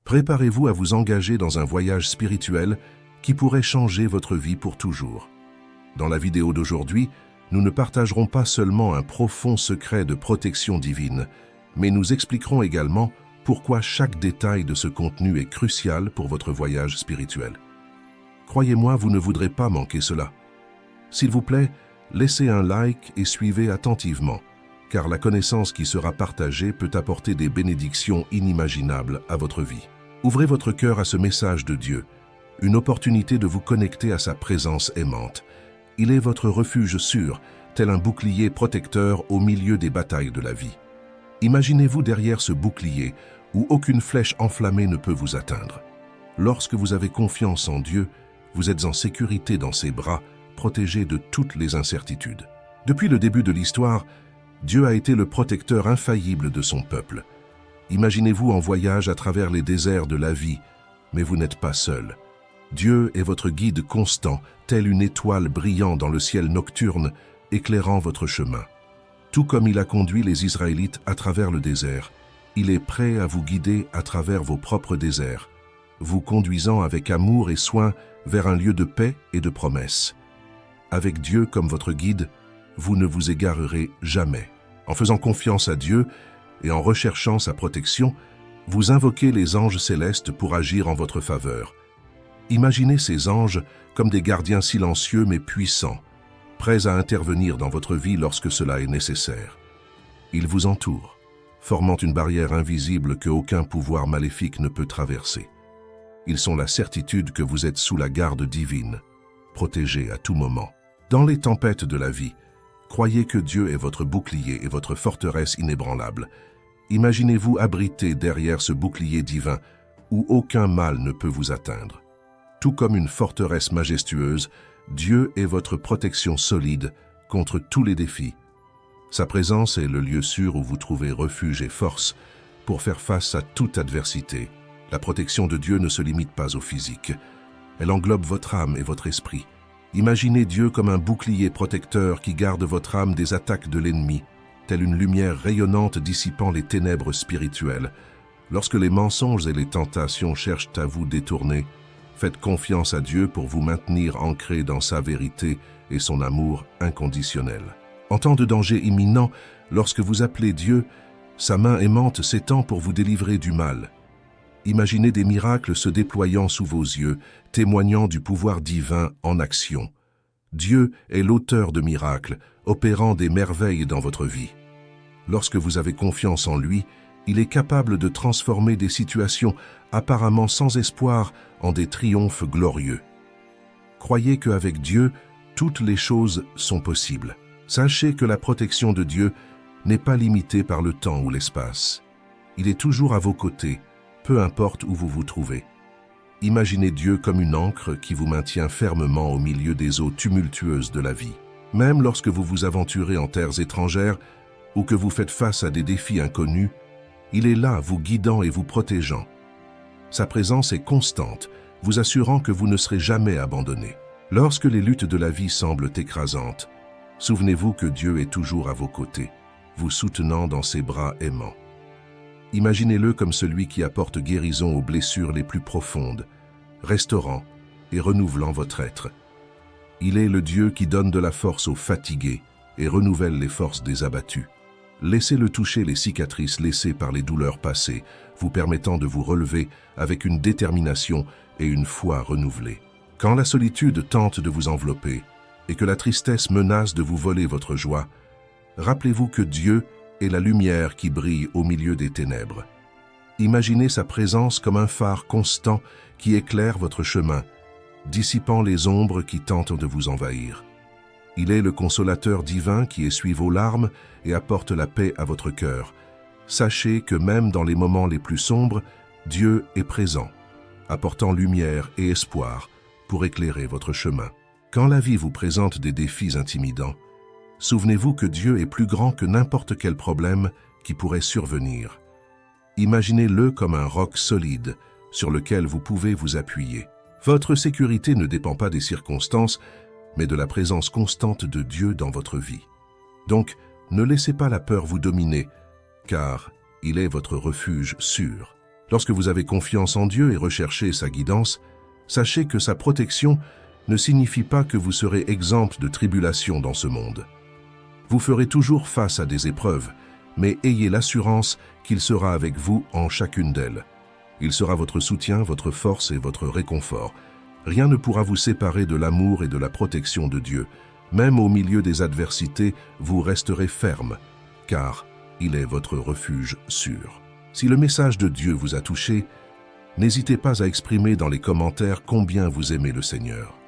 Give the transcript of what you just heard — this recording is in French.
Préparez-vous à vous engager dans un voyage spirituel qui pourrait changer votre vie pour toujours. Dans la vidéo d'aujourd'hui, nous ne partagerons pas seulement un profond secret de protection divine, mais nous expliquerons également pourquoi chaque détail de ce contenu est crucial pour votre voyage spirituel. Croyez-moi, vous ne voudrez pas manquer cela. S'il vous plaît, laissez un like et suivez attentivement, car la connaissance qui sera partagée peut apporter des bénédictions inimaginables à votre vie. Ouvrez votre cœur à ce message de Dieu, une opportunité de vous connecter à sa présence aimante. Il est votre refuge sûr, tel un bouclier protecteur au milieu des batailles de la vie. Imaginez-vous derrière ce bouclier où aucune flèche enflammée ne peut vous atteindre. Lorsque vous avez confiance en Dieu, vous êtes en sécurité dans ses bras, protégé de toutes les incertitudes. Depuis le début de l'histoire, Dieu a été le protecteur infaillible de son peuple. Imaginez-vous en voyage à travers les déserts de la vie, mais vous n'êtes pas seul. Dieu est votre guide constant, tel une étoile brillant dans le ciel nocturne, éclairant votre chemin. Tout comme il a conduit les Israélites à travers le désert, il est prêt à vous guider à travers vos propres déserts, vous conduisant avec amour et soin vers un lieu de paix et de promesses. Avec Dieu comme votre guide, vous ne vous égarerez jamais. En faisant confiance à Dieu et en recherchant sa protection, vous invoquez les anges célestes pour agir en votre faveur. Imaginez ces anges comme des gardiens silencieux mais puissants, prêts à intervenir dans votre vie lorsque cela est nécessaire. Ils vous entourent, formant une barrière invisible que aucun pouvoir maléfique ne peut traverser. Ils sont la certitude que vous êtes sous la garde divine, protégés à tout moment. Dans les tempêtes de la vie, croyez que Dieu est votre bouclier et votre forteresse inébranlable. Imaginez-vous abrité derrière ce bouclier divin où aucun mal ne peut vous atteindre. Tout comme une forteresse majestueuse, Dieu est votre protection solide contre tous les défis. Sa présence est le lieu sûr où vous trouvez refuge et force pour faire face à toute adversité. La protection de Dieu ne se limite pas au physique. Elle englobe votre âme et votre esprit. Imaginez Dieu comme un bouclier protecteur qui garde votre âme des attaques de l'ennemi, telle une lumière rayonnante dissipant les ténèbres spirituelles. Lorsque les mensonges et les tentations cherchent à vous détourner, faites confiance à Dieu pour vous maintenir ancré dans sa vérité et son amour inconditionnel. En temps de danger imminent, lorsque vous appelez Dieu, sa main aimante s'étend pour vous délivrer du mal. Imaginez des miracles se déployant sous vos yeux, témoignant du pouvoir divin en action. Dieu est l'auteur de miracles, opérant des merveilles dans votre vie. Lorsque vous avez confiance en lui, il est capable de transformer des situations apparemment sans espoir en des triomphes glorieux. Croyez qu'avec Dieu, toutes les choses sont possibles. Sachez que la protection de Dieu n'est pas limitée par le temps ou l'espace. Il est toujours à vos côtés, peu importe où vous vous trouvez. Imaginez Dieu comme une ancre qui vous maintient fermement au milieu des eaux tumultueuses de la vie. Même lorsque vous vous aventurez en terres étrangères ou que vous faites face à des défis inconnus, il est là, vous guidant et vous protégeant. Sa présence est constante, vous assurant que vous ne serez jamais abandonné. Lorsque les luttes de la vie semblent écrasantes, souvenez-vous que Dieu est toujours à vos côtés, vous soutenant dans ses bras aimants. Imaginez-le comme celui qui apporte guérison aux blessures les plus profondes, restaurant et renouvelant votre être. Il est le Dieu qui donne de la force aux fatigués et renouvelle les forces des abattus. Laissez-le toucher les cicatrices laissées par les douleurs passées, vous permettant de vous relever avec une détermination et une foi renouvelée. Quand la solitude tente de vous envelopper et que la tristesse menace de vous voler votre joie, rappelez-vous que Dieu est la lumière qui brille au milieu des ténèbres. Imaginez sa présence comme un phare constant qui éclaire votre chemin, dissipant les ombres qui tentent de vous envahir. Il est le consolateur divin qui essuie vos larmes et apporte la paix à votre cœur. Sachez que même dans les moments les plus sombres, Dieu est présent, apportant lumière et espoir pour éclairer votre chemin. Quand la vie vous présente des défis intimidants, souvenez-vous que Dieu est plus grand que n'importe quel problème qui pourrait survenir. Imaginez-le comme un roc solide sur lequel vous pouvez vous appuyer. Votre sécurité ne dépend pas des circonstances, mais de la présence constante de Dieu dans votre vie. Donc, ne laissez pas la peur vous dominer, car il est votre refuge sûr. Lorsque vous avez confiance en Dieu et recherchez sa guidance, sachez que sa protection ne signifie pas que vous serez exempt de tribulations dans ce monde. Vous ferez toujours face à des épreuves, mais ayez l'assurance qu'il sera avec vous en chacune d'elles. Il sera votre soutien, votre force et votre réconfort. Rien ne pourra vous séparer de l'amour et de la protection de Dieu. Même au milieu des adversités, vous resterez ferme, car il est votre refuge sûr. Si le message de Dieu vous a touché, n'hésitez pas à exprimer dans les commentaires combien vous aimez le Seigneur.